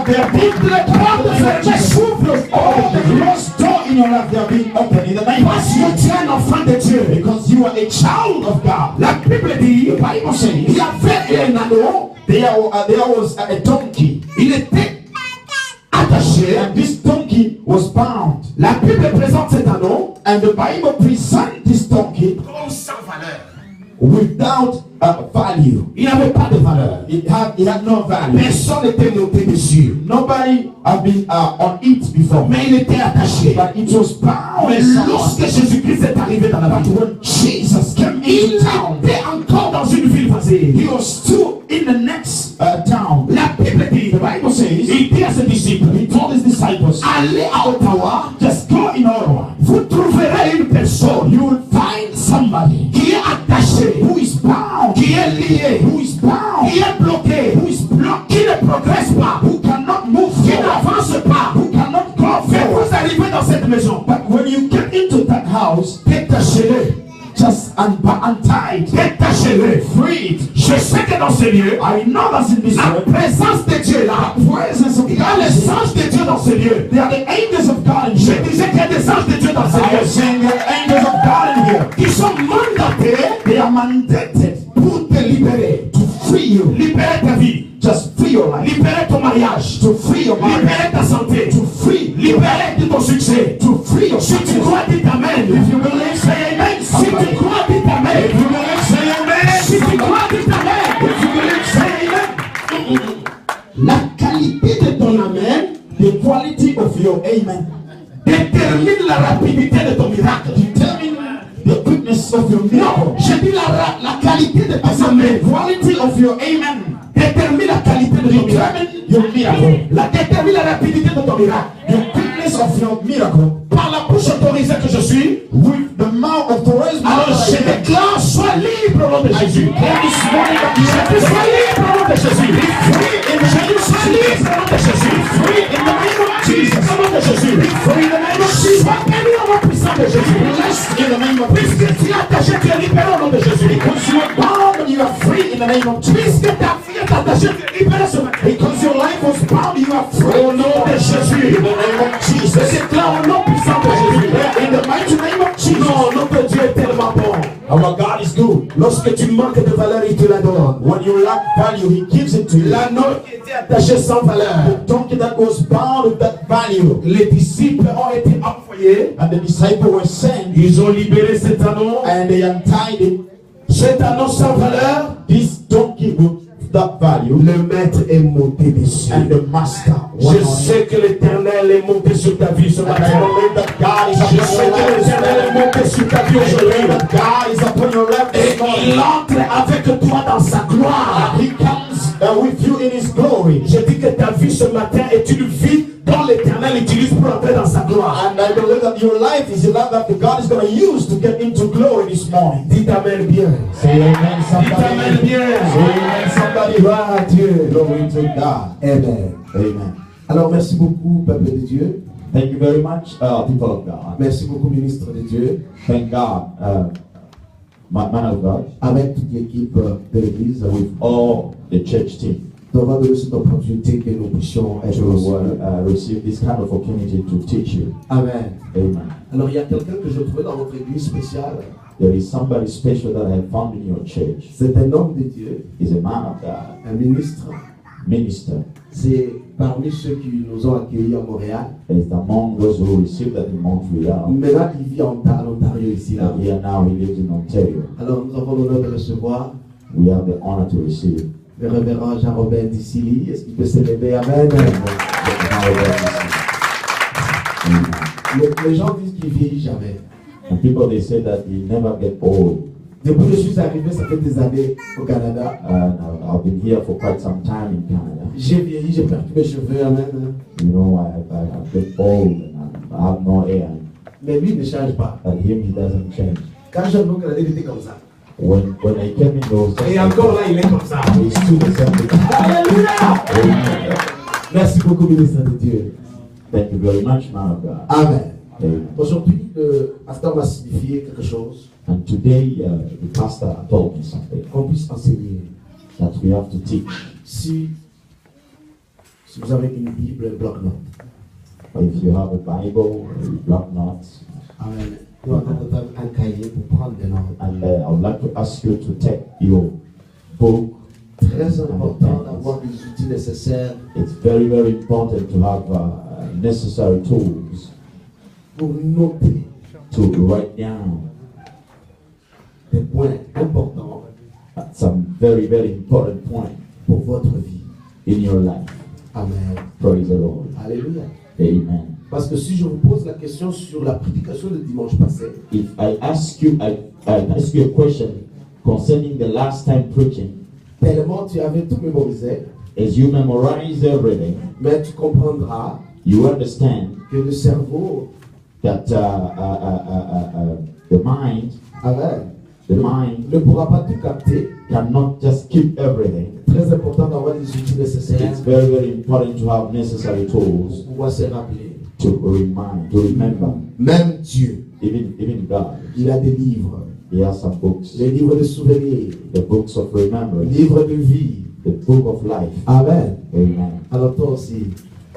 life, they are being toutes les portes fermées s'ouvrent. all the closed door in your life, they are being opened in the name of Parce que tu es un enfant de Dieu. because you are a child of God. La Bible dit, The Bible says il y avait un anneau, there was a donkey, il était attaché. and this donkey was bound. La Bible présente cet anneau And the Bible presents this donkey comme sans valeur. without value. Il n'avait pas de valeur. It had no value. Personne n'était monté dessus. Nobody had been on it before, Mais il était attaché. but it was bound. Mais lorsque Jésus-Christ est arrivé dans la But ville, when Jesus came il into town, était encore dans une ville voisine. he was still in the next town. La Bible dit, The Bible says, il dit à ses disciples, he told his disciples, allez à Ottawa, just go in Ottawa. vous trouverez une personne You will find somebody qui est attachée, who is bound, qui est liée, who is bound, qui est bloquée, who is blocked, qui ne progresse pas, who cannot move qui forward, n'avance pas. who cannot go Mais forward. vous arrivez dans cette maison, But when you get into that house, détachez-le, just untied, détachez-le. freed. Je sais que dans ce lieu, I know that's in this la world. présence de Dieu est là. Presence of Il y a God les is here. anges de Dieu dans ce lieu. There are the angels of God in Je here. disais qu'il y a des anges de Dieu dans ce I lieu was saying there are angels of God in here. qui sont mandatés They are mandated pour te libérer. to free you. Libérer ta vie, Just free your life. libérer ton mariage, To free your mind. libérer ta santé, To free. libérer de ton succès. To free your Si tu success. crois, dis amen. If you believe, say amen. Si tu crois, dis amen. If you believe, say Si tu amen. crois, dis amen. If you believe, say amen. La qualité de ton amen The quality of your amen détermine la rapidité de ton miracle. determine the quickness of your Non, miracle. je dis la qualité de I ton said amen the quality of your amen détermine la qualité de ton miracle. determine your miracle. La détermine la rapidité de ton miracle. The quickness of your miracle. Par la bouche autorisée que je suis, With the mouth of the raised alors je déclare, sois libre au nom de Jésus. this morning that you Je have dis, sois libre au nom de Jésus. free in the Je name dis, of sois libre au nom de Jésus. free in the name of Jesus. Au nom de Jésus. Free in the name of Jesus. Sois béni au nom puissant de Jésus. Blessed in the name of Jesus. Puisque tu es attaché, tu es libéré au nom de Jésus. Because you are bound and you are free in the name of Jesus. Puisque ta vie est attachée, tu es libéré ce matin. Because your life was bound, you are free. Au nom de Jésus. In the name of Je Jesus. déclare au nom puissant de Jésus. In the mighty name of Jesus. Non, notre Dieu est tellement bon. Our God is good. Lorsque tu manques de valeur, il te la donne. When you lack value, He gives it to you. L'anneau qui était attaché sans valeur. The donkey that was bound with that value, Les disciples ont été envoyés. and the disciples were sent, Ils ont libéré cet anneau. and they untied it. Cet anneau sans valeur, This donkey with that value, le maître est monté dessus. and the master Je went on it. sais que l'Éternel est monté sur ta vie ce And I matin. believe that God is Je upon sais your que life. l'Éternel est monté sur ta vie I believe aujourd'hui. that God is upon your life Et this morning. il entre avec toi dans sa gloire. He comes with you in His glory. Je dis que ta vie ce matin est une vie dont l'Éternel utilise pour entrer dans sa gloire. And I believe that your life is a life that God is going to use to get into glory this morning. Dites Amen bien. Say amen, Dites Amen somebody. bien. Say amen, somebody. Gloire à Dieu. Glory to God. Amen. Amen. Alors merci beaucoup, peuple de Dieu. Thank you very much, people of God. Merci beaucoup, ministre de Dieu. Thank God, man of God, Avec toute l'équipe de l'Église. with all the church team. Nous avons donné cette opportunité que nous puissions être To ensemble. receive this kind of opportunity to teach you. Amen. Amen. Alors il y a quelqu'un que je trouvais dans votre église spéciale. There is somebody special that I have found in your church. C'est un homme de Dieu, He's a man of God, un ministre. minister. C'est parmi ceux qui nous ont accueillis à Montréal. Is among those who received that in Montreal. Maintenant, il vit en Ontario ici. Là. And here now he lives in Ontario. Alors nous avons l'honneur de recevoir We have the honor to receive. le révérend Jean-Robert Dissili. Est-ce qu'il peut s'élever? Amen. Les gens disent qu'il vieillit jamais. And people they say that he never get old. Depuis que je suis arrivé, ça fait des années au Canada. And I've been here for quite some time in Canada. J'ai vieilli, j'ai perdu mes cheveux. Amen. You know, I get old and I have no hair. Mais lui ne change pas. But him, he doesn't change. Quand je vois au Canada, il était comme ça. When I came in, he was just Et like encore là, il est comme ça. that. He's still the same thing. Alléluia! Amen. Merci beaucoup, ministre de Dieu. Thank you very much, man of God. Amen. Amen. Aujourd'hui, le pasteur m'a signifié quelque chose And today, the pastor told me something qu'on puisse enseigner. that we have to teach. Si Si vous avez une Bible, un bloc-notes. If you have a Bible, block notes, Amen. Nous avons un cahier pour prendre des notes. and I would like to ask you to take your book. Très important d'avoir les outils nécessaires It's very, very important to have necessary tools pour noter to write down des points importants some very, very important points pour votre vie. in your life. Amen. Praise the Lord. Alléluia. Amen. Parce que si je vous pose la question sur la prédication de dimanche passé, If I ask you a question concerning the last time preaching, tellement tu avais tout mémorisé, as you memorize everything, mais tu comprendras you understand que le cerveau, that the mind ne pourra pas tout capter. cannot just keep everything. Très important d'avoir les outils nécessaires It's very, very important to have necessary pour tools pouvoir se rappeler. to remember. Même Dieu, Even God, il a des livres. He has some books, Les livres de souvenirs, the books of les remembrance, livres de vie. the book of life. Amen. Amen. Alors toi aussi,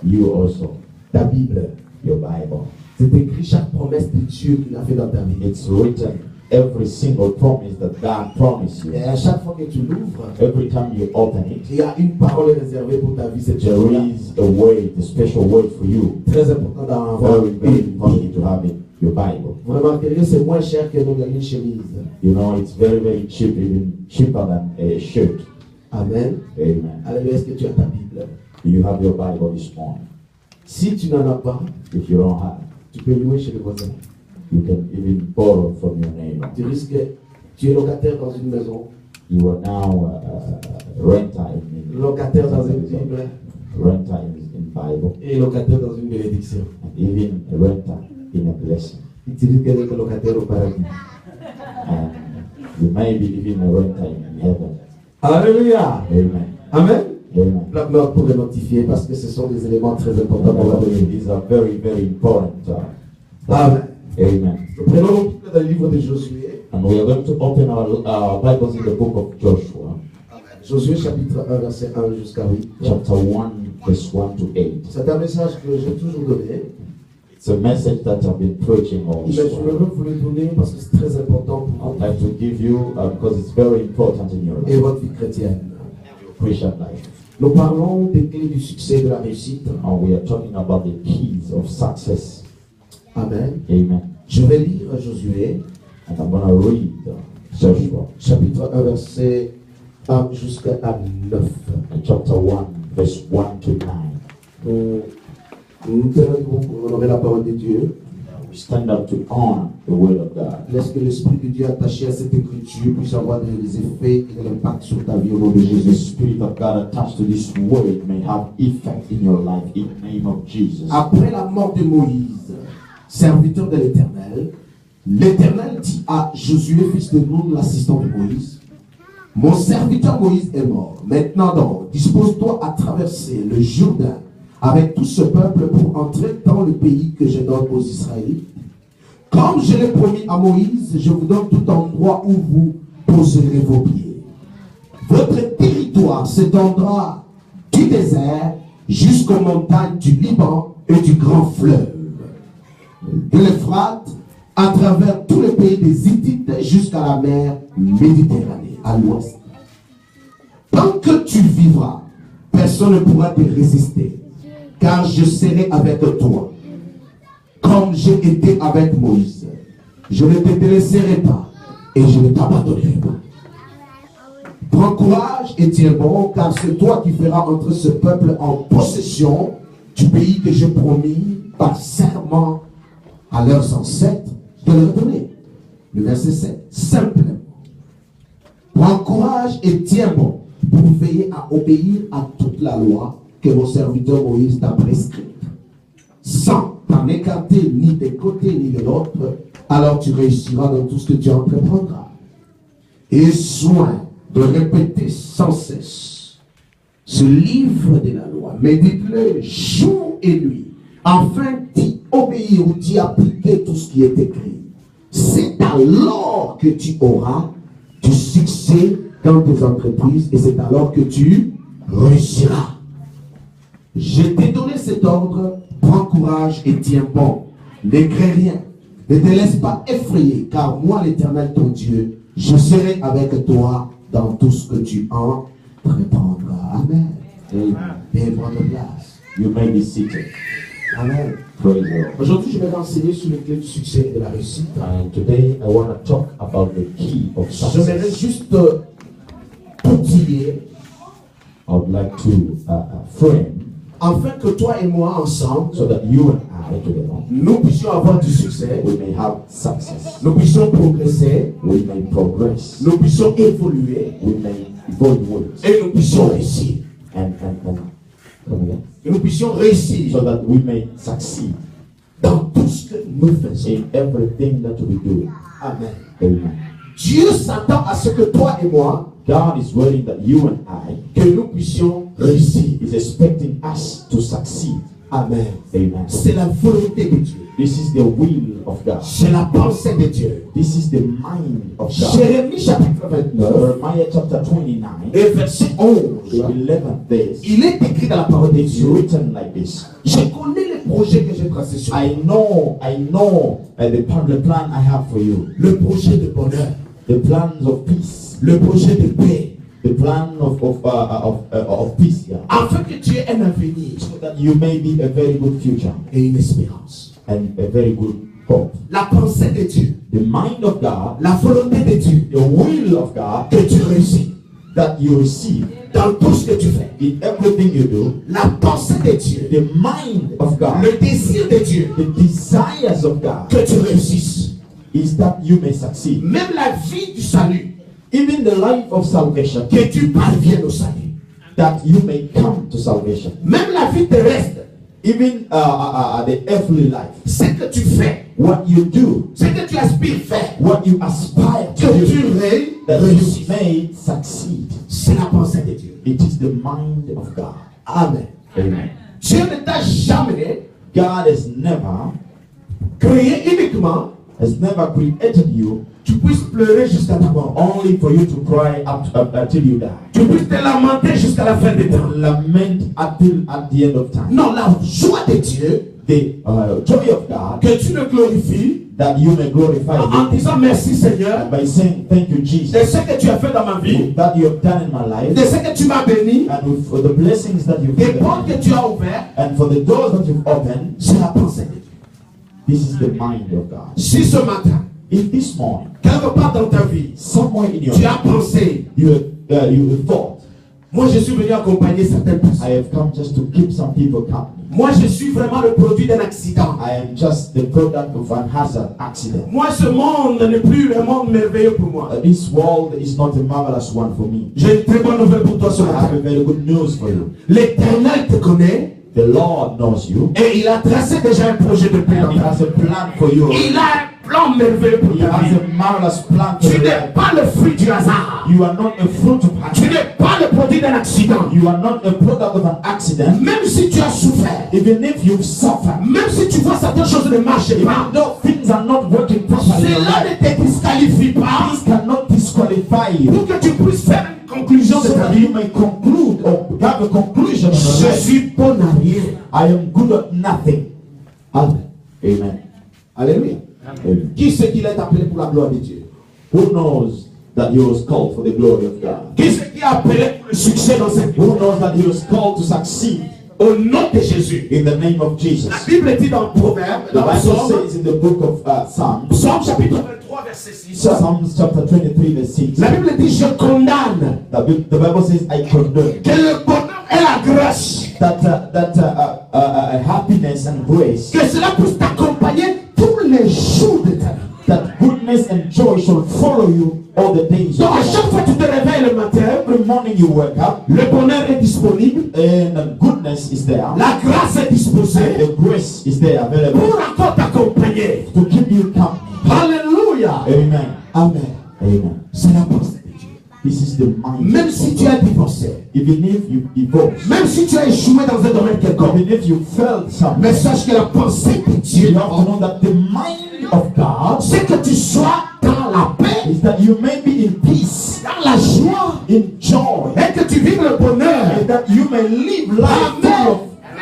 You also, ta Bible, your Bible. c'est écrit chaque promesse de Dieu qu'il a fait dans ta vie. It's written every single promise that God promised you. Et à chaque fois que tu l'ouvres, Every time you open it, il y a une parole réservée pour ta vie cette there journée. is a word, a special word for you. Très important d'en avoir Very, very une. important to have it, your Bible. Vous remarquerez que c'est moins cher que une chemise. You know, it's very, very cheap, even cheaper than a shirt. Amen. Amen. Alléluia, est-ce que tu as ta Bible? You have your Bible this morning. Si tu n'en as pas, If you don't have, tu peux louer chez le voisin. you can even borrow from your neighbor. Tu risques, tu es locataire dans une maison, You are now renter in locataire dans une Bible renter in Bible, et locataire dans une bénédiction. and even a renter in a blessing. Tu risques d'être locataire au paradis. And you may be even a renter in heaven. Alléluia. Amen. Amen. Amen. Bloc-notes pour les notifier parce que ce sont des éléments très importants pour la vie. These are very, very important. Amen. Amen. Nous prenons nos Bibles dans le livre de Josué. And we are going to open our Bibles in the book of Joshua, Josué chapitre 1, verset 1 jusqu'à 8. chapter 1, verse 1 to 8. C'est un message que j'ai toujours donné. It's a message that I've been preaching Mais je also. veux vous le donner parce que c'est très important pour I'd like to give you, because it's very important in your et life, votre vie chrétienne. Christian life. Nous parlons des clés du succès de la réussite. And we are talking about the keys of success. Amen. Amen. Je vais lire Josué, And I'm going to read Joshua, chapitre 1, verset 1 jusqu'à 9. chapter 1, verse 1 to 9. Nous tenons debout pour honorer la parole de Dieu. We stand up to honor the word of God. Laisse que l'Esprit de Dieu attaché à cette écriture puisse avoir des effets et de l'impact sur ta vie au nom de The Jésus. Spirit of God attached to this word may have effect in your life in the name of Jesus. Après la mort de Moïse, serviteur de l'Éternel, l'Éternel dit à Josué, fils de Nun, l'assistant de Moïse, mon serviteur Moïse est mort. Maintenant donc, dispose-toi à traverser le Jourdain avec tout ce peuple pour entrer dans le pays que je donne aux Israélites. Comme je l'ai promis à Moïse, je vous donne tout endroit où vous poserez vos pieds. Votre territoire s'étendra du désert jusqu'aux montagnes du Liban et du grand fleuve, de l'Euphrate, à travers tout le pays des Hittites jusqu'à la mer Méditerranée, à l'ouest. Tant que tu vivras, personne ne pourra te résister, car je serai avec toi, comme j'ai été avec Moïse. Je ne te délaisserai pas et je ne t'abandonnerai pas. Prends courage et tiens bon, car c'est toi qui feras entrer ce peuple en possession du pays que j'ai promis par serment à leurs ancêtres de leur donner. Le verset 7, simplement. Prends courage et tiens bon pour veiller à obéir à toute la loi que mon serviteur Moïse t'a prescrite, sans t'en écarter ni des côtés ni de l'autre, alors tu réussiras dans tout ce que tu entreprendras. Et soin de répéter sans cesse ce livre de la loi, médite-le jour et nuit, afin d'y obéir ou d'y appliquer tout ce qui est écrit. C'est alors que tu auras du succès dans tes entreprises et c'est alors que tu réussiras. Je t'ai donné cet ordre, prends courage et tiens bon. Ne crains rien, ne te laisse pas effrayer, car moi, l'Éternel, ton Dieu, je serai avec toi dans tout ce que tu entreprendras. Amen. Et prendre place. You may be seated. Amen. Praise the Lord. Aujourd'hui, je vais renseigner sur les clés du succès et de la réussite. And today I want to talk about the key of J'aimerais success. juste outiller I would like to frame afin que toi et moi, ensemble, so that you and I together, nous puissions avoir du succès, we may have success. nous puissions progresser, We may progress. nous puissions évoluer We may evolve et nous puissions réussir. and come again. Que nous puissions réussir So that we may succeed dans tout ce que nous faisons. in everything that we do. Amen. Amen. Dieu s'attend à ce que toi et moi, God is willing that you and I que nous puissions réussir. is expecting us to succeed. Amen. Amen. C'est la volonté de Dieu. This is the will of God. C'est la pensée de Dieu. This is the mind of God. Jérémie chapitre 29 Jeremiah chapter 29, et verset 11. the 11th verse, Il est écrit dans la parole de it's Dieu. written like this. Je connais les projets que j'ai tracés sur I know the plan I have for you. le projet de bonheur, The plans of peace. le projet de paix, The plan of peace, yeah. afin que tu aies un avenir So that you may be a very good future et une espérance. and a very good hope. La pensée de Dieu, The mind of God, la volonté de Dieu, the will of God, que tu réussis that you receive dans tout ce que tu fais. in everything you do. La pensée de Dieu, The mind of God, le désir de Dieu, the desires of God, que tu réussisses. is that you may succeed. Même la vie du salut, Even the life of salvation, que tu parviennes au salut. that you may come to salvation. Même la vie terrestre, Even the earthly life, ce que tu fais, what you do, ce que tu aspires faire, what you aspire to que do, tu that réussis. you may succeed. C'est la pensée de Dieu. It is the mind of God. Amen. Amen. Dieu ne t'a jamais God has never created you tu puisses pleurer jusqu'à ta mort. only for you to cry up until you die. Tu puisses te lamenter jusqu'à la fin des temps. Lament until at the end of time. Non, la joie de Dieu, The joy of God, que tu le glorifies that you may glorify en Him disant merci Seigneur by saying thank you, de Jesus, ce que tu as fait dans ma vie, that you have done in my life, de ce que tu m'as béni, and for the blessings that you've des given portes me, que tu as ouvertes. and for the doors that you've opened. C'est la pensée de Dieu. This is the mind of God. Si ce matin, If this morning, quelque part dans ta vie, somewhere in your tu life, as pensé, you have thought, moi je suis venu accompagner certaines personnes. I have come just to keep some people company. Moi je suis vraiment le produit d'un accident. I am just the product of an hazard accident. Moi ce monde n'est plus le monde merveilleux pour moi. This world is not a marvelous one for me. J'ai une très bonne nouvelle pour toi ce I have matin. a very good news for you. L'Éternel te connaît The Lord knows you, et il a tracé déjà un projet de paix and dans He ta has a plan for you. vie. Il a un plan merveilleux pour He ta has vie. a marvelous plan for Tu your n'es life. pas le fruit du hasard. You are not a fruit of Tu accident. n'es pas le produit d'un accident. You are not a product of an accident. Même si tu as souffert, Even if you've suffered, même si tu vois certaines choses ne marchent even pas, though things are not working properly in your cela life, ne te disqualifie pas this cannot disqualify you. pour que tu puisses faire une conclusion de So ta that vie. you may conclude or have a conclusion of your Je life. suis bon à rien. I am good at nothing. Amen. Amen. Alléluia. Amen. Qui c'est qui est appelé pour la gloire de Dieu? Who knows that he was called for the glory of God? Qui c'est qui est appelé pour le succès dans cette vie? Who knows that he was called to succeed Au nom de Jésus. in the name of Jesus? La Bible dit dans Proverbe, The dans Bible Psaume, says in the book of Psalms, Psaume chapitre 23, verset 6. Psalms chapter 23 verse 6, La Bible dit, je condamne the Bible says, I condemn que le bonheur et la grâce, that happiness and grace, que cela puisse t'accompagner tous les jours de ta vie. that goodness and joy shall follow you all the days of Donc à your life. chaque fois que tu te réveilles le matin, Every morning you wake up, le bonheur est disponible, and goodness is there, la grâce est disposée and the grace is there available pour encore t'accompagner. to keep you company. Alléluia. Amen. Amen. Amen. C'est la pensée de Dieu. This is the mind. Même si tu as divorcé, Even if you divorce, même si tu as échoué dans un domaine quelconque, even if you failed something, mais sache que la pensée de Dieu, you have to know that the mind of God c'est que tu sois dans la paix, is that you may be in peace, dans la joie, in joy, et que tu vives le bonheur. and that you may live life full of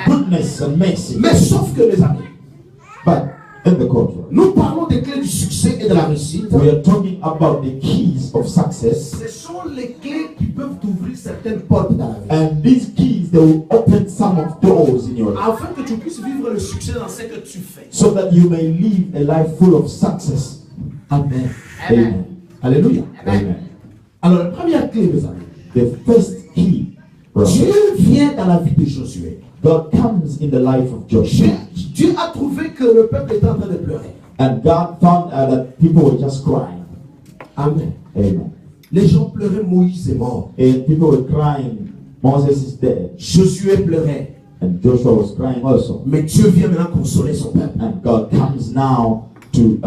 goodness and mercy. Mais sauf que mes amis, But in the contrary, nous parlons des clés du succès et de la réussite. we are talking about the keys of success. Ce sont les clés qui peuvent ouvrir certaines portes dans la vie. And these keys, they will open some of doors in your life. Afin que tu puisses vivre le succès dans ce que tu fais. So that you may live a life full of success. Amen. Amen. Alléluia. Amen. Alors la première clé, mes amis. The first key, brother, Dieu vient dans la vie de Josué. God comes in the life of Joshua. Dieu a trouvé que le peuple était en train de pleurer. And God found out that people were just crying. Amen. Amen. Les gens pleuraient, Moïse est mort. And people were crying, Moses is dead. Josué pleurait. And Joshua was crying also. Mais Dieu vient maintenant consoler son peuple. And God comes now to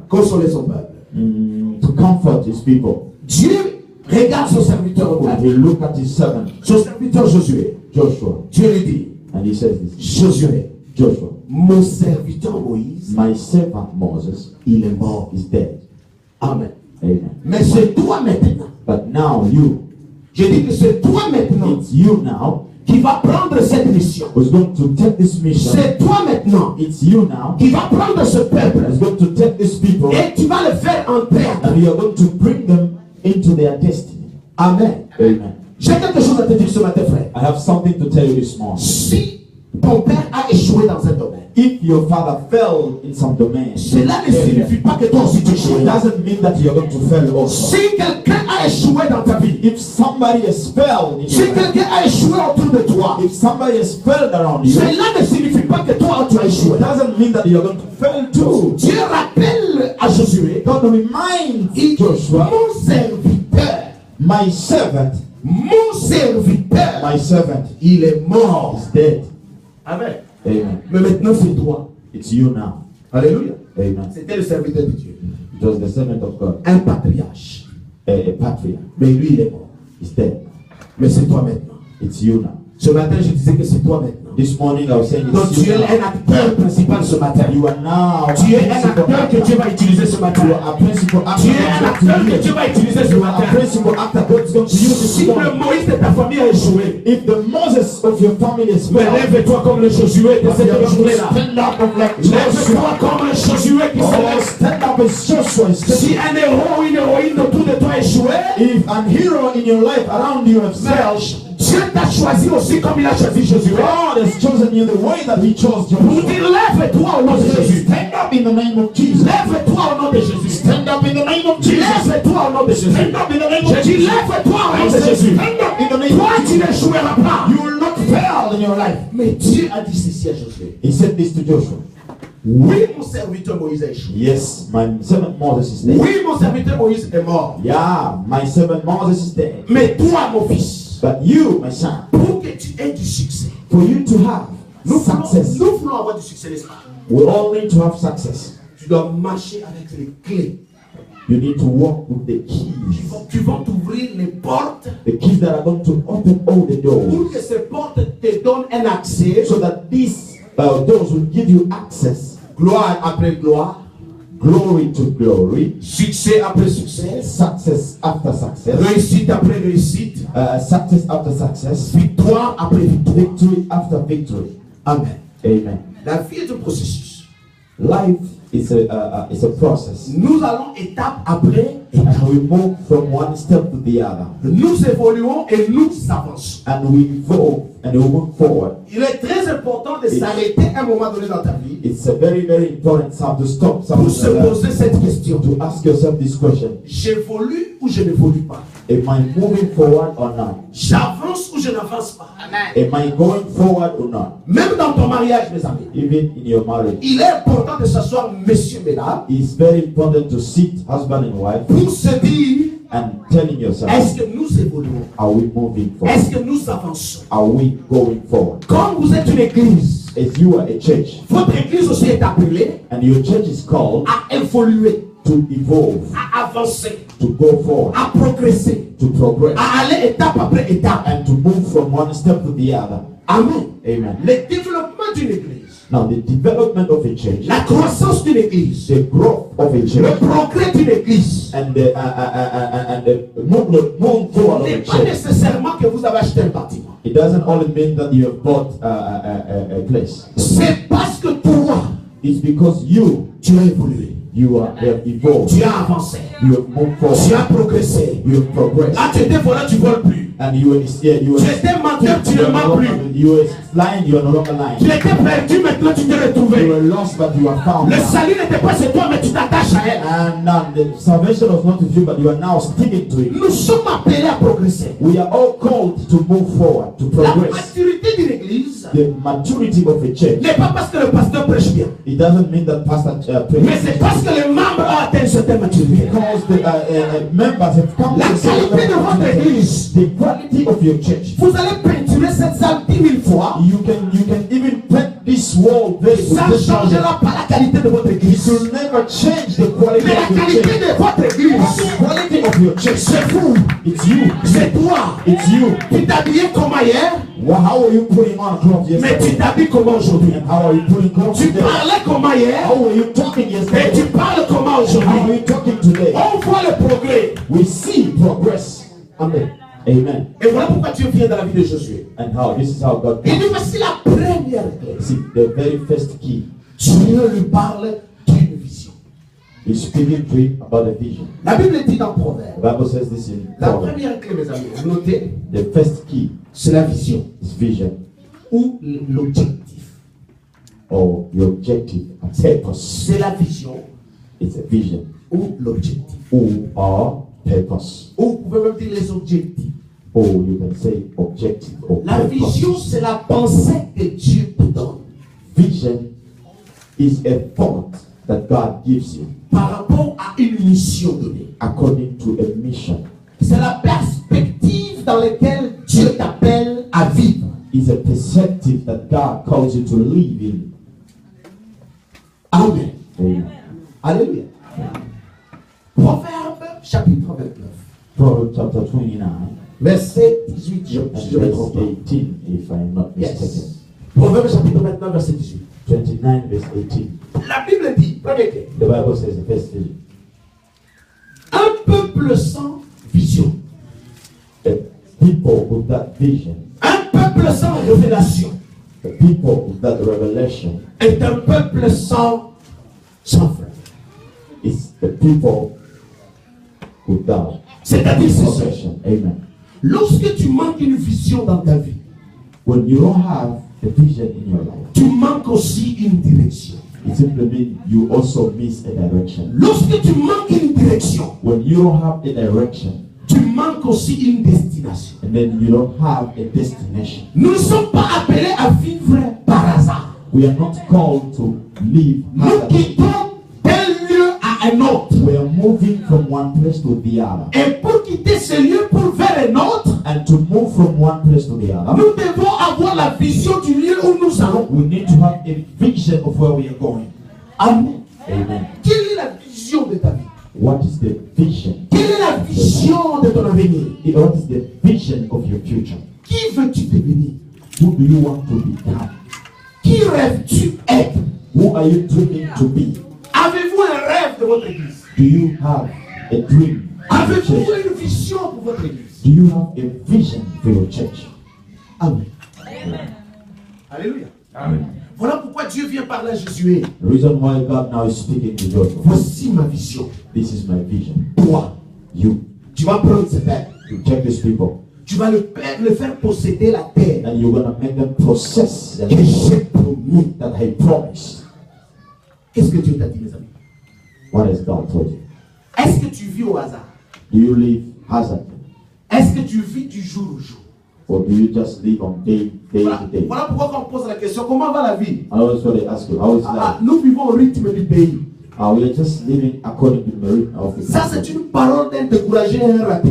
Consoler son peuple. to comfort his people. Dieu regarde son serviteur And Moïse. he looked at his servant, Son serviteur Josué. Joshua, Dieu lui dit, and he says this, Josué, Joshua, mon serviteur Moïse, my servant Moses il est mort. is dead. Amen. Amen. Mais c'est toi maintenant. But now you, Je dis que c'est toi maintenant it's you now qui va prendre cette mission. who's going to take this mission. C'est toi maintenant It's you now qui va prendre ce peuple who's going to take these people et tu vas le faire entrer. and you are going to bring them into their destiny. Amen. Amen. J'ai quelque chose à te dire ce matin, frère. I have something to tell you this morning. Si ton père a échoué dans un domaine, If your father fell in some domain, cela ne signifie pas que toi aussi tu it échoues. doesn't mean that you're going to fail also. Si quelqu'un a échoué dans ta vie, If somebody has failed in si your life, quelqu'un a échoué autour de toi, if somebody has failed around you, cela ne signifie pas que toi tu as échoué. it doesn't mean that you're going to fail too. Dieu rappelle à Josué, God reminds il dit, Joshua, mon serviteur, my servant, il est mort. is dead. Amen. Amen. Mais maintenant c'est toi. It's you now. Alléluia. Amen. C'était le serviteur de Dieu. It was the servant of God, Un patriarche. a patriarch. Mais lui il est mort. He's dead. Mais c'est toi maintenant. It's you now. Ce matin je disais que c'est toi maintenant. This morning I was saying Donc it's tu you es now. un acteur principal ce matin. You are now Tu es un acteur que Dieu va utiliser ce matin. a principal actor. Tu es un acteur que Dieu va utiliser ce You are a matin. principal actor God is going to use this Si le morning. Moïse de ta famille a échoué, If the Moses of your family is mais failed, lève-toi comme le Josué de cette journée-là. stand up and like Joshua. Lève-toi comme le Josué qui se Oh, lève. stand up as Joshua. Si un héros ou une héroïne autour de toi a échoué, If an hero in your life around you have failed, Dieu t'a choisi aussi comme il a choisi Josué. God has chosen you the way that He chose Pour Joshua. dire lève-toi au nom de Jésus. Stand up in the name of Jesus. Lève-toi au nom de Jésus. Stand up in the name of Jesus. Lève-toi au nom de Jésus. Stand up in the name Je of dis Jesus. lève-toi au nom I de say, Jésus. stand up in the name Toi of tu Jesus. n'échoueras pas. You will not fail in your life. Mais Dieu a dit ceci à Josué. He said this to Joshua. Oui, mon serviteur Moïse a échoué. Yes, my servant Moses is dead. Oui, mon serviteur Moïse est mort. Yeah, my servant Moses is dead. Mais toi, mon fils, But you, my son, pour que tu aies du succès, for you to have success, nous voulons avoir du succès, n'est-ce pas? we all need to have success. Tu dois marcher avec les clés You need to walk with the qui keys. vont t'ouvrir les portes The keys that are going to open all the doors. pour que ces portes te donnent un accès. So that these doors will give you access. Gloire après gloire, Glory to glory. succès après succès, Success after success. réussite après réussite, Success after success. victoire après victoire. Victory after victory. Amen. Amen. La vie est un processus. Life is a process. Nous allons étape après étape. And we move from one step to the other. Nous évoluons et nous avançons. And we evolve and we move forward. Il est très important de s'arrêter à un moment donné dans ta vie It's a very, very important time to stop pour se something like poser cette question. that, to ask yourself this question. J'évolue ou je n'évolue pas? Am I moving forward or not? J'avance ou je n'avance pas? Am I going forward or not? Même dans ton mariage, mes amis, Even in your marriage, il est important de s'asseoir, messieurs, mesdames, it's very important to sit, husband and wife, pour se dire, and telling yourself, est-ce que nous évoluons? are we moving forward? Est-ce que nous avançons? Are we going forward? Comme vous êtes une église, If you are a church, votre église aussi est appelée and your church is called à évoluer, to evolve, à avancer, to go forward, à progresser, to progress, à aller étape après étape. and to move from one step to the other. Amen. Amen. Le développement d'une église, Now, the development of a church, la croissance d'une église, the growth of a le church, progrès d'une église and the movement forward of n'est a pas church, nécessairement que vous avez acheté un bâtiment. It doesn't only mean that you have bought a place. C'est parce que toi, It's because you tu as évolué. have evolved. Tu as avancé. You have moved forward. Tu as progressé. You have progressed. Ah, tu étais voleur, tu voles plus. And you were Tu étais menteur, tu ne mens plus. you were lying, you are no longer Tu lying. étais perdu, maintenant tu t'es You retrouvé. were lost, but you are found. Le salut n'était pas chez toi, mais tu t'attaches à elle. And the salvation was not with you, but you are now sticking to it. Nous sommes appelés à progresser. We are all called to move forward, to La progress. maturité d'une église The maturity of a church. n'est pas parce que le pasteur prêche bien, It doesn't mean that pastor mais c'est parce que les membres ont atteint une certaine maturité. because the members have come La to a certain qualité de votre maturity. église, The quality of your church. vous allez peinturer cette salle 10 000 fois, You can even paint this wall very ça ne changera pas la qualité de votre It église. will never change the quality Mais la of your qualité church. de votre But église, the quality of your church. c'est vous, It's you. c'est toi. It's you. Tu t'habillais comment hier, Well, how are you putting on clothes mais yesterday? tu t'habilles comment aujourd'hui. And how are you putting clothes Tu today? parlais comment hier, How are you talking et yesterday? tu parles comment How are aujourd'hui. you talking today? On voit le progrès. We see progress. Amen. Amen. Et voilà pourquoi Dieu vient dans la vie de Josué. And how? This is how God Il dit comes. voici la première clé. See, the very first key. Dieu lui parle d'une vision. He's speaking to him about a vision. La Bible dit dans The Proverbe. Bible says this in La Proverbs. première clé, mes amis, vous notez, The first key c'est la vision is vision, ou l'objectif. or your objective, a purpose. C'est la vision It's a vision, ou l'objectif. or purpose. Ou vous pouvez même dire les objectifs. Or you can say objective or La purpose. vision, c'est la pensée que Dieu te donne Vision is a thought that God gives you par rapport à une mission donnée. according to a mission. C'est la perspective dans laquelle Dieu t'appelle à vivre. It's a perspective that God calls you to live in. Amen. Amen. Alléluia. Proverbe chapitre 29. Proverbs chapter 29, Verset 18, si and je me verse trompe pas. 18, if I'm not mistaken. Yes. Proverbe chapitre 29, verset 18. 29, verse 18. La Bible dit, premier clé, The Bible says the first vision. un peuple sans vision, The people with that vision, un peuple sans révélation, the people with that revelation, est un peuple sans frère. is the people without C'est-à-dire ceci. possession. Amen. Lorsque tu manques une vision dans ta vie, When you don't have a vision in your life, tu manques aussi une direction. it simply means you also miss a direction. Lorsque tu manques une direction, When you don't have a direction, tu manques aussi une destination. and then you don't have a destination. Nous ne sommes pas appelés à vivre par hasard. We are not called to live Nous haphazardly. quittons d'un lieu à un autre. We are moving from one place to the other. Et pour quitter ce lieu pour vers un autre, And to move from one place to the other, nous devons avoir la vision du lieu où nous allons. we need to have a vision of where we are going. Amen. Amen. Quelle est la vision de ta vie? What is the vision? Quelle est la vision de ton avenir? What is the vision of your future? Qui veux-tu devenir? Who do you want to become? Qui rêves-tu être? Who are you dreaming to be? Avez-vous un rêve de votre église? Do you have a dream? for your Avez-vous church? une vision pour votre église? Do you have a vision for your church? Amen. Alléluia. Voilà pourquoi Dieu vient parler à Josué. The reason why God now is speaking to Joshua. Voici ma vision. This is my vision. Toi, You. tu vas prendre ce peuple. You check these people. Tu vas le faire posséder la terre And you're gonna make them possess the que land j'ai promis. that I promised. Qu'est-ce que Dieu t'a dit, mes amis? What has God told you? Est-ce que tu vis au hasard? Do you live hazardly? Est-ce que tu vis du jour au jour? Or do you just live on day Voilà, to day? voilà pourquoi on pose la question, comment va la vie? I always want to ask you, how is life? Nous vivons au rythme du pays. We are just living according to the rhythm of the Ça, country. c'est une parole d'un découragé et un raté.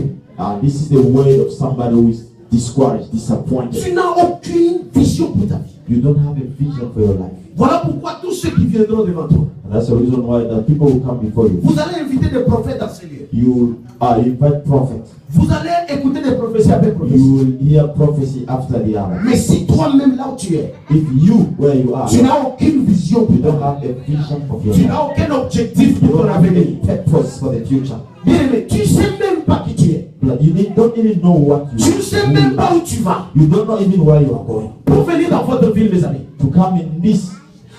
This is the word of somebody who is discouraged, disappointed. Tu n'as aucune vision pour ta vie. You don't have a vision for your life. Voilà pourquoi tous ceux qui viendront devant toi, And that's the reason why the people who come before you, vous allez inviter des prophètes dans ces lieux. you invite prophets. Vous allez écouter des prophéties après prophéties. You will hear prophecy after the other. Mais si toi-même là où tu es, If you, where you are, tu n'as aucune vision you pour don't toi, have a vision of your tu life. n'as aucun objectif You pour ton don't have avenir. any purpose for the future. Bien aimé, tu ne sais même pas qui tu es. don't even know what Tu ne sais même pas où tu vas. You don't know even where you are going. Pour venir dans votre ville, mes amis. To come in this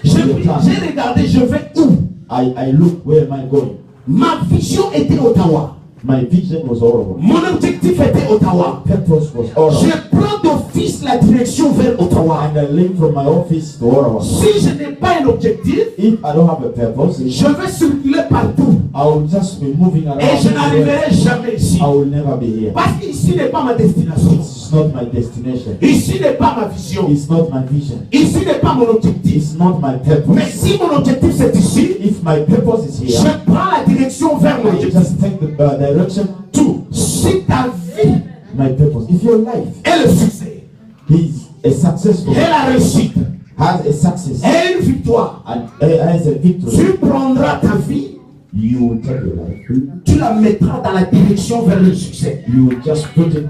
J'ai regardé, je vais où? I look, where am I going? Ma vision était Ottawa. My vision was Ottawa. Mon objectif était Ottawa. My purpose was Ottawa. Je prends d'office la direction vers Ottawa. And I leave from my office to Ottawa. Si je n'ai pas un objectif, If I don't have a purpose, je vais circuler partout. I will just be moving around. Et je n'arriverai jamais ici. I will never be here. Parce qu'ici n'est pas ma destination. It's not my destination. Ici n'est pas ma vision. It's not my vision. Ici n'est pas mon objectif. It's not my purpose. Mais si mon objectif c'est ici, If my purpose is here, je prends la direction vers mon I objectif. just take the direction to Si ta vie my purpose. If your life est le succès, is a successful, et la réussite, has a success, et une victoire, and has a victory, tu prendras ta vie, you will take your life. tu la mettras dans la direction vers le succès. You will just put it,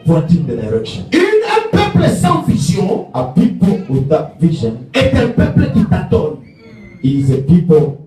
pointing the direction. Un peuple sans vision A people without vision est un peuple qui tâtonne. is a people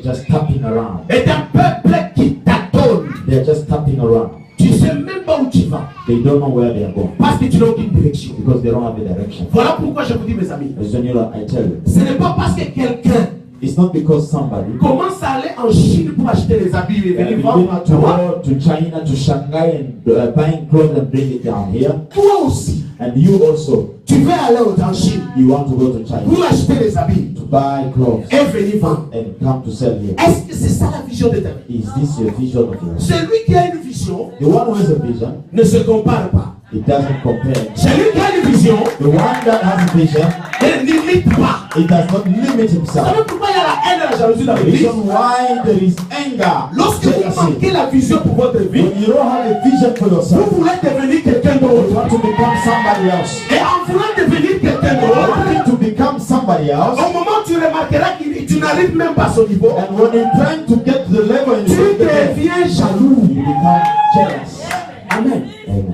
just tapping around. Est un peuple qui tâtonne. They are just tapping around. Tu sais même pas où tu vas. They don't know where they are going Parce que tu n'as aucune direction. because they don't have a direction. Voilà pourquoi je vous dis, mes amis, As I tell you, ce n'est pas parce que quelqu'un it's not because somebody commence à aller en Chine pour acheter les habits et venir vendre à to toi. go to China, to Shanghai, and buying clothes and bring it down here. Toi aussi, And you also, tu veux aller en Chine you want to go to China pour acheter les habits to buy clothes et venir vendre. and come to sell here. Est-ce que c'est ça la vision de ta vie? Is this your vision of your life? Celui qui a une vision The one who has a vision, ne se compare pas. it doesn't compare. Celui qui a une vision The one that has a vision, ne limite pas. it does not limit Vous himself. savez pourquoi il y a la haine et la jalousie dans The l'église? reason why there is anger, Lorsque vous jealousy, manquez la vision pour votre vie, when you don't have a vision for vous yourself, voulez devenir quelqu'un you d'autre. want to become somebody else. Et en voulant devenir quelqu'un d'autre, Wanting to become somebody else, au moment où tu remarqueras que tu n'arrives même pas à son niveau, and when you're trying to get to the level and tu deviens jaloux. you become jealous. Amen. Amen.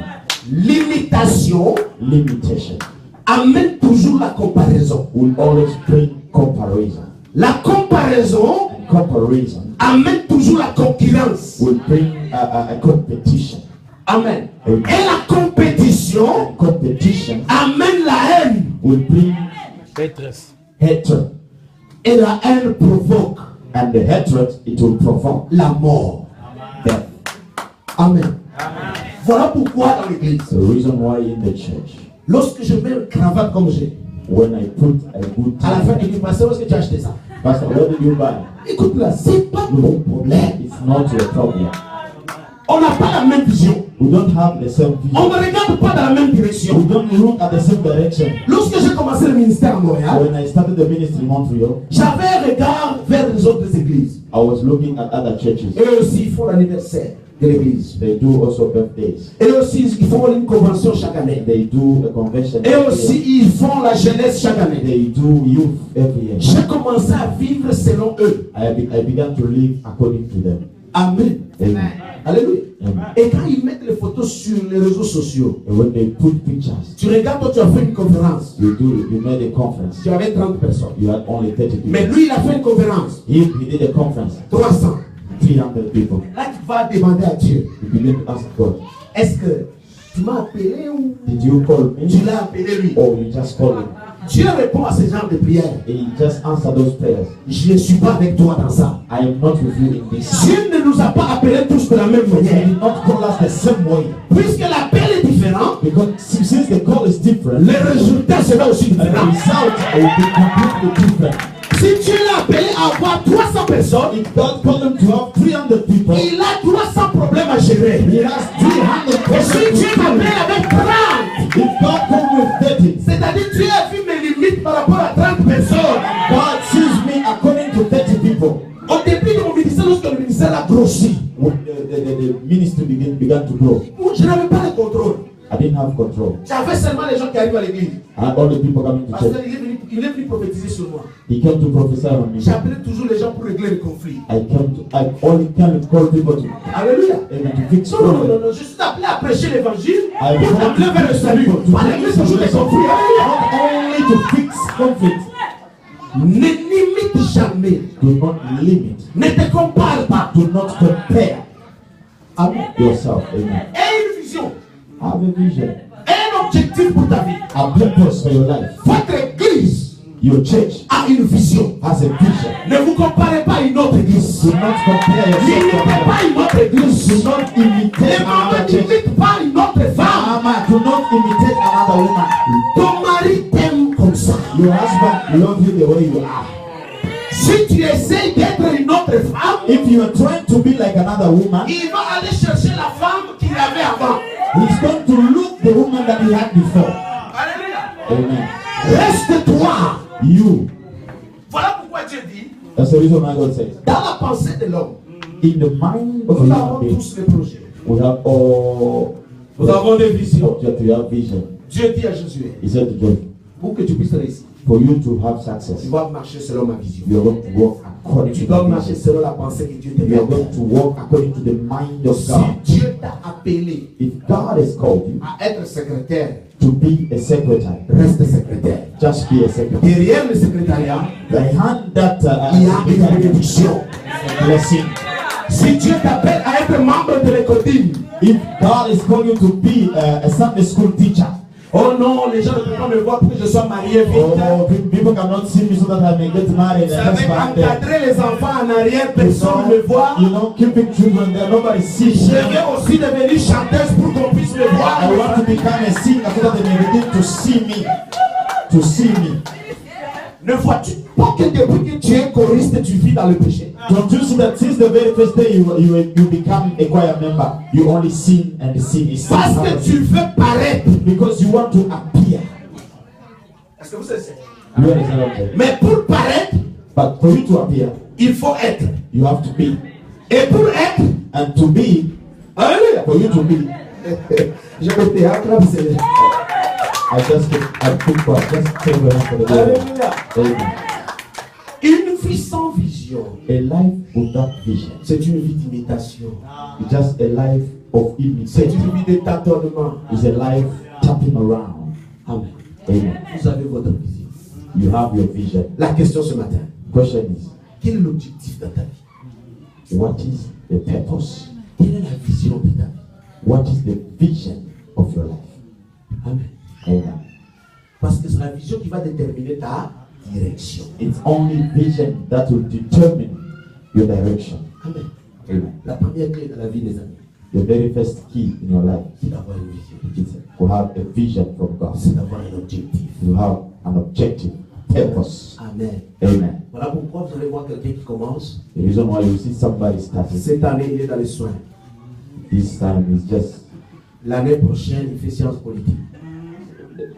L'imitation Limitation amène toujours la comparaison. will always bring comparison. La comparaison And comparison amène toujours la concurrence. will bring a competition. Amen. Amen. Et la compétition And competition amène la haine. will bring hatred. Et la haine provoque And the hatred, it will provoke la mort. death. Amen. Voilà pourquoi dans l'église, The reason why in the church, lorsque je mets une cravate comme j'ai, when I put a good à la fin tie, du pasteur, où est-ce que tu as acheté ça? Pastor, where did you buy? Écoute là, c'est pas mon problème. It's not your problem. On n'a pas la même vision. We don't have the same On vision. ne regarde pas dans la même We direction. don't look at the same direction. Lorsque j'ai commencé le ministère à Montréal, When I started the ministry in Montreal, j'avais un regard vers les autres églises. I was looking at other churches. Eux aussi, ils font l'anniversaire de l'église. They do also birthdays. Et aussi, ils font une convention chaque année. They do a convention. Et every aussi, year. ils font la jeunesse chaque année. They do youth every year. J'ai commencé à vivre selon eux. I began to live according to them. Amen. Amen. Alléluia. Amen. Et quand ils mettent les photos sur les réseaux sociaux, And when they put pictures, tu regardes, toi, tu as fait une conférence. you made a conference. Tu avais 30 personnes. You had only 30 people. Mais lui, il a fait une conférence. He did a conference, 300. 300 people. Là, tu vas demander à Dieu, You begin to ask God, est-ce que tu m'as appelé ou did you call me? tu l'as appelé lui? Or you just called him? Dieu répond à ce genre de prières. And he just answered those prayers. Je ne suis pas avec toi dans ça. I am not with you in this. Dieu ne nous a pas appelés tous de la même He manière. did not call us the same way. Puisque l'appel est différent, Because since the call is different, le résultat sera aussi and the différent. result will be completely different. Si Dieu l'a appelé à avoir 300 personnes, If God called him to have 300 people, il a 300 problèmes à gérer. he has 300 Et si Dieu people. m'appelle avec 30, If God called me with 30, c'est-à-dire Dieu a vu mes limites par rapport à 30 personnes. God sees me according to 30 people. Au début de mon ministère, lorsque le ministère a grossi, When the ministry began to grow, je n'avais pas le contrôle. I didn't have control. J'avais seulement les gens qui arrivent à l'église. I had all the people coming to Parce church. qu'il est venu prophétiser sur moi. He came to prophesy on me. J'appelais toujours les gens pour régler les conflits. I only came to call people to, Alléluia. to fix Non, non, non, problems. non, je suis appelé à prêcher l'évangile I pour t'appeler vers le salut. Pas régler toujours les conflits. Alléluia. Not only to fix conflict, Ne limite jamais. do not limit, Ne te compare pas. do not compare. Amen. yourself. Amen. Aie une vision. Have a vision. Un objectif pour ta vie. A purpose for your life. Votre église Your church a une vision. has a vision. Ne vous comparez pas à une autre église. Do not compare yourself to N'imitez another. pas une autre église. Do not imitate another church. N'imite pas une autre femme. Mama, do not imitate another woman. Ton mari t'aime comme ça. Your husband loves you the way you are. Si tu essaies d'être une autre femme, If you are trying to be like another woman, il va aller chercher la femme qu'il avait avant. he's going to look the woman that he had before. Alléluia. Amen. Reste-toi. You. Voilà pourquoi Dieu dit, That's the reason why God says, dans la pensée de l'homme, in the mind of a nous human avons being, tous les projets. we have all Nous avons des visions. object, we have vision. Dieu dit à Josué, He said to Joshua, pour que tu puisses réussir, for you to have tu success, dois marcher selon ma vision. you are going to walk according Tu to dois the marcher vision. selon la pensée que Dieu te You are met. going to walk according to the mind of Si God. Dieu t'a appelé If God has called you à être secrétaire, to be a secretary, reste secrétaire. just be a secretary. Derrière le secrétariat, Behind that il y a une bénédiction. blessing. Si Dieu t'appelle à être membre de l'école digne, If God is calling you to be a Sunday school teacher, oh non, les gens ne peuvent pas me voir pour que je sois marié vite. oh, people cannot see me so that I may get married and C'est avec husband there. encadrer les enfants en arrière, personne ne me voit. You know, keeping children there, nobody sees Je me. vais aussi devenir chanteuse pour qu'on puisse me voir. I want to become a singer so that they may begin to see me. To see me. Ne vois-tu pas que depuis que tu es choriste, tu vis dans le péché? Don't you see that since the very first day you become a choir member, you only sing and sing is Parce que tu veux paraître. because you want to appear. Est-ce que vous savez? You understand what I'm saying? Mais pour paraître, But for you to appear, il faut être. you have to be. Et pour être, And to be, alléluia. for you to be, Je me théâtre, là, vous savez. I put for just take the hand for the Lord. Alléluia. Amen. Une vie sans vision, A life without vision. c'est une vie d'imitation. It's just a life of C'est une imitating. vie de tâtonnement. It's a life tapping around. Amen. Amen. Vous avez votre vision. You have your vision. La question ce matin, Question is, quel est l'objectif de ta vie? what is the purpose? Quelle est la vision de ta vie? What is the vision of your life? Amen. Amen. Parce que c'est la vision qui va déterminer ta direction. It's only vision that will determine your direction. Amen. Amen. La première clé de la vie des amis, The very first key in your life c'est d'avoir une vision. is to have a vision from God. C'est d'avoir un objectif. To have an objective, purpose. Amen. Amen. Voilà pourquoi vous allez voir quelqu'un qui commence. The reason why you see somebody starting Cette année, il est dans les soins. this time is just L'année prochaine, il fait sciences politiques.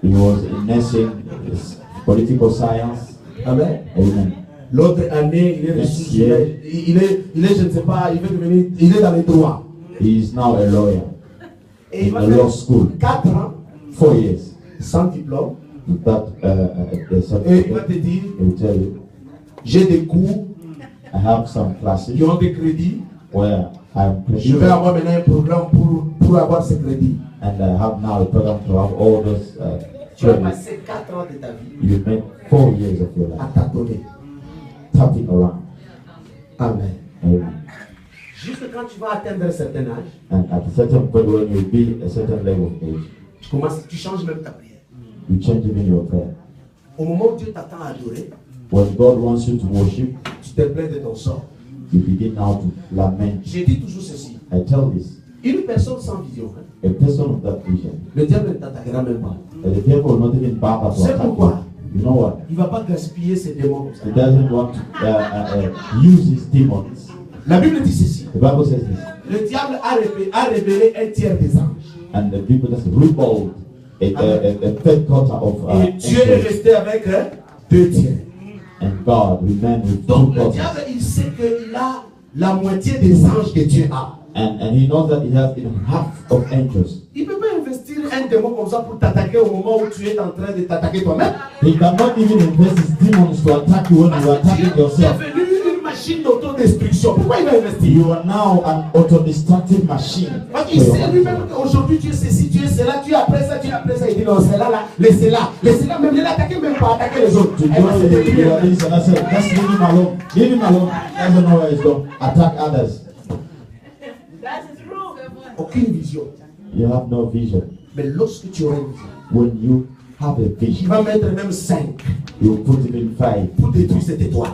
he was in nursing, his political science. Amen. Amen. L'autre année, il est Next ressources. year. Il est, je ne sais pas, il veut devenir, il est dans les droits. He is now a lawyer Et il in va a law faire school. 4 ans 4 years sans diplôme. without a Et il va certificate. te dire, He will tell you, j'ai des cours I have some classes qui ont des crédits. where I'm Je vais credited avoir maintenant un programme pour avoir ces crédits. and I have now a program to have all those Tu vas credits. passer 4 ans de ta vie You make 4 years of your à life tâtonner. tapping around. Amen. Amen. Juste quand tu vas atteindre un certain âge, And at a certain point when you be a certain level of age, tu changes même ta prière. you change even your prayer. Au moment où Dieu t'attend à adorer, When God wants you to worship, tu te plains de ton sort. you begin now to lament. J'ai dit toujours ceci. I tell this, Une personne sans vision, hein, a person of that vision, le diable ne t'attaquera même pas. that the devil will not even bother to C'est attack pourquoi? you. You know what? Il ne va pas gaspiller ses démons comme ça. He doesn't want to use his demons. La Bible dit ceci. The Bible says this. Le diable a révélé un tiers des anges. And the people just rebelled a third quarter of Et Dieu est angels. resté avec 2 tiers. And God remained with two Donc le quarters. diable, il sait qu'il a la moitié des anges que Dieu a. And he knows that he has half of angels. Il ne peut pas investir un démon comme ça pour t'attaquer au moment où tu es en train de t'attaquer toi-même. He cannot even invest his demons to attack you when you are Parce que attacking Dieu est yourself. devenu une machine d'autodestruction. Pourquoi il va investir? You are now an auto-destructive machine. Parce qu'il sait lui-même qu'aujourd'hui tu es ceci, tu es cela, tu es après ça, tu es après ça. Il dit non, c'est là, laissez-la. Laissez-la, même ne l'attaquer même pas, attaquer les autres. To Elle va se go you détruire. are this and I said, just leave him alone. Leave him alone. Doesn't know where he's going. Attack others. That is true. aucune vision. You have no vision. Mais lorsque tu auras une vision, When you have a tu vision, vas mettre même 5 you put it in 5 pour détruire cette étoile.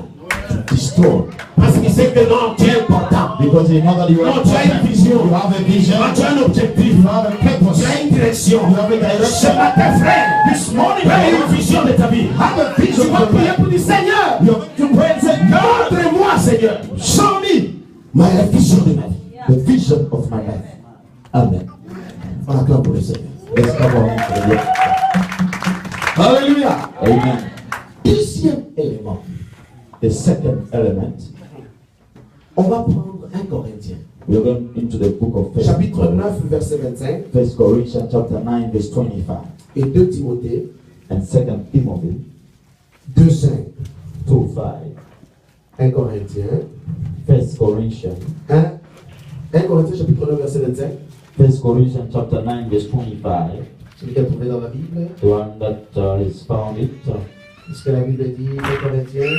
to destroy. Parce qu'il sait que non, tu es important. Because you know that you Non, have, tu as une vision. you have a vision, Non, tu as un objectif. you have a purpose, Tu as une direction. you have a Ce direction. matin, frère, This morning, tu as une vision de ta vie. have a Tu vision vas for prier life. pour dire Seigneur, You're going to pray and say, God, montre-moi, Seigneur. show me Ma vision de ma vie. the vision of my life. Amen. On acclame pour le Seigneur. Let's clap our hands for the Lord. Alléluia. Amen. Deuxième élément. The second element, On va prendre 1 Corinthiens. we're going into the book of First Chapitre 9, verset 25. Corinthians chapter 9, verse 25, Et 2 Timothée and 2 Timothy 2, 5. 2:5. 1 Corinthiens. 1 Corinthians, 1 Corinthiens chapitre 9, verset 25. 1 Corinthians chapter 9, verse 25. Celui qui a trouvé dans la Bible. The one that is found it. Est-ce que la Bible dit 1 Corinthiens?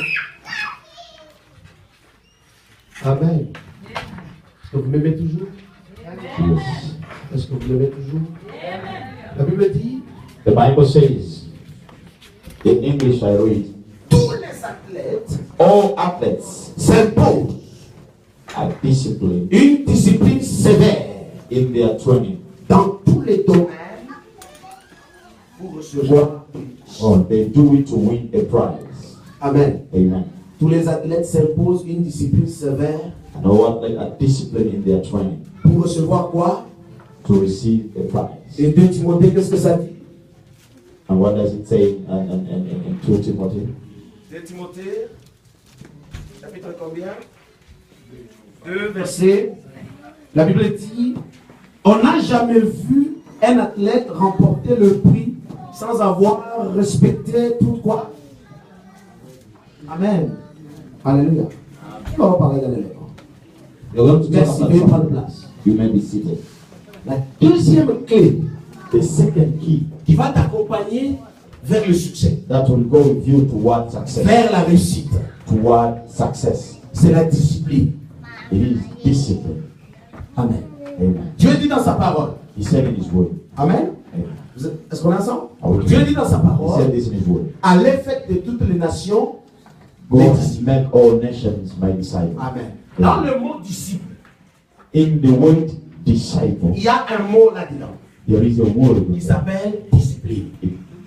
Amen. Est-ce que vous m'aimez toujours? Yes. Est-ce que vous m'aimez toujours? La Bible dit The Bible says, in English I read, tous les athlètes all athletes s'imposent are disciplined une discipline sévère in their training. dans tous les domaines pour recevoir. Oh, they do it to win a prize. Amen. Amen. Tous les athlètes s'imposent une discipline sévère And all athletes are disciplined in their training pour recevoir quoi? to receive a prize. Et 2 Timothée, qu'est-ce que ça dit? And what does it say in 2 Timothy? 2 Timothée, chapitre combien? 2, verset. La Bible dit, on n'a jamais vu un athlète remporter le prix sans avoir respecté tout quoi? Amen. Alléluia. Qui va parler dans l'élément? You're going to talk Merci, about veuillez prendre something. place. You may be seated. La deuxième clé The second key qui va t'accompagner vers le succès, that will go with you toward success, vers la réussite, toward success, c'est la discipline. it is discipline. Amen. Amen. Dieu dit dans sa parole. He said in his word. Amen. Amen. Est-ce qu'on est ensemble? Ah oui. Dieu dit dans sa He parole, said this in his word. à l'effet de toutes les nations, Go les and disciples. make all nations my disciples. Amen. Dans le mot disciple, In the word disciple, il y a un mot là-dedans there is a word. qui s'appelle discipline.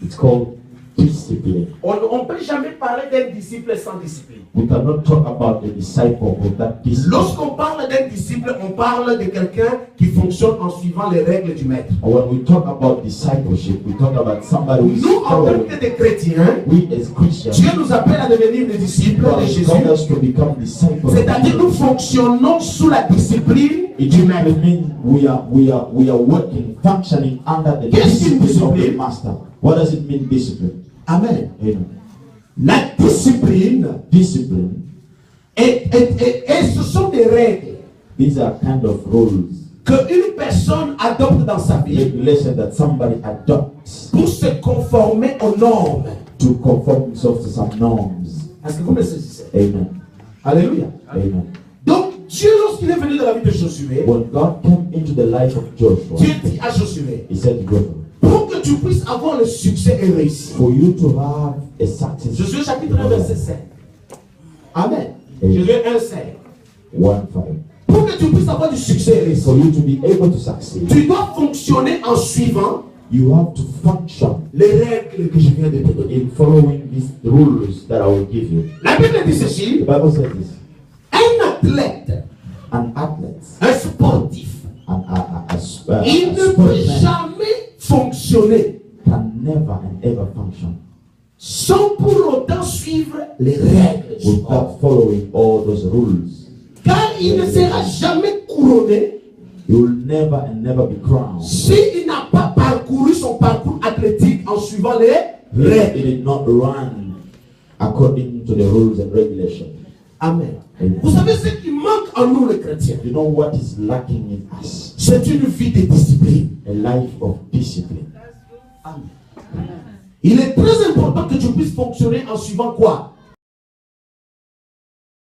It's called discipline. On ne peut jamais parler d'un disciple sans discipline. We cannot talk about the disciple without discipline. Lorsqu'on parle d'un disciple, on parle de quelqu'un qui fonctionne en suivant les règles du maître. And when we talk about discipleship, we talk about somebody who is Nous, en tant following. que chrétiens, We as Christians, Dieu nous appelle à devenir des disciples God de has Jésus. called us to become disciples. C'est-à-dire nous fonctionnons sous la discipline It du maître. means we are working, functioning under the Qu'est-ce qu'une discipline of the discipline? master. What does it mean, discipline? Amen. Amen. La discipline, Discipline. et ce sont des règles These are kind of rules, qu'une personne adopte dans sa vie regulations that somebody adopts pour se conformer aux normes. to conform himself to some norms. Est-ce que vous me saisissez? Amen. Alléluia. Amen. Donc, Dieu, lorsqu'il est venu dans la vie de Josué, When God came into the life of Joshua, Dieu dit à Josué, He said to Joshua, pour que tu puisses avoir le succès et réussir. for you to have a success. Josué chapitre 1, verset 5. Amen. Amen. Josué 1, 5. 1:5. Pour que tu puisses avoir du succès et For réussir, you to be able to succeed, tu dois fonctionner en suivant you have to function les règles que je viens de te donner. in following these rules that I will give you. La Bible dit The ceci, Bible says this: un athlète, an athlete, un sportif, il a ne peut sportsman jamais fonctionner can never and ever function sans pour autant suivre les règles du sport. without following all those rules. Car il ne sera jamais couronné You will never and never be crowned s'il n'a pas parcouru son parcours athlétique en suivant les if he règles. did not run according to the rules and regulations. Amen. Amen. Vous savez ce qui manque en nous les chrétiens? You know what is lacking in us? C'est une vie de discipline. A life of discipline. Il est très important que tu puisses fonctionner en suivant quoi?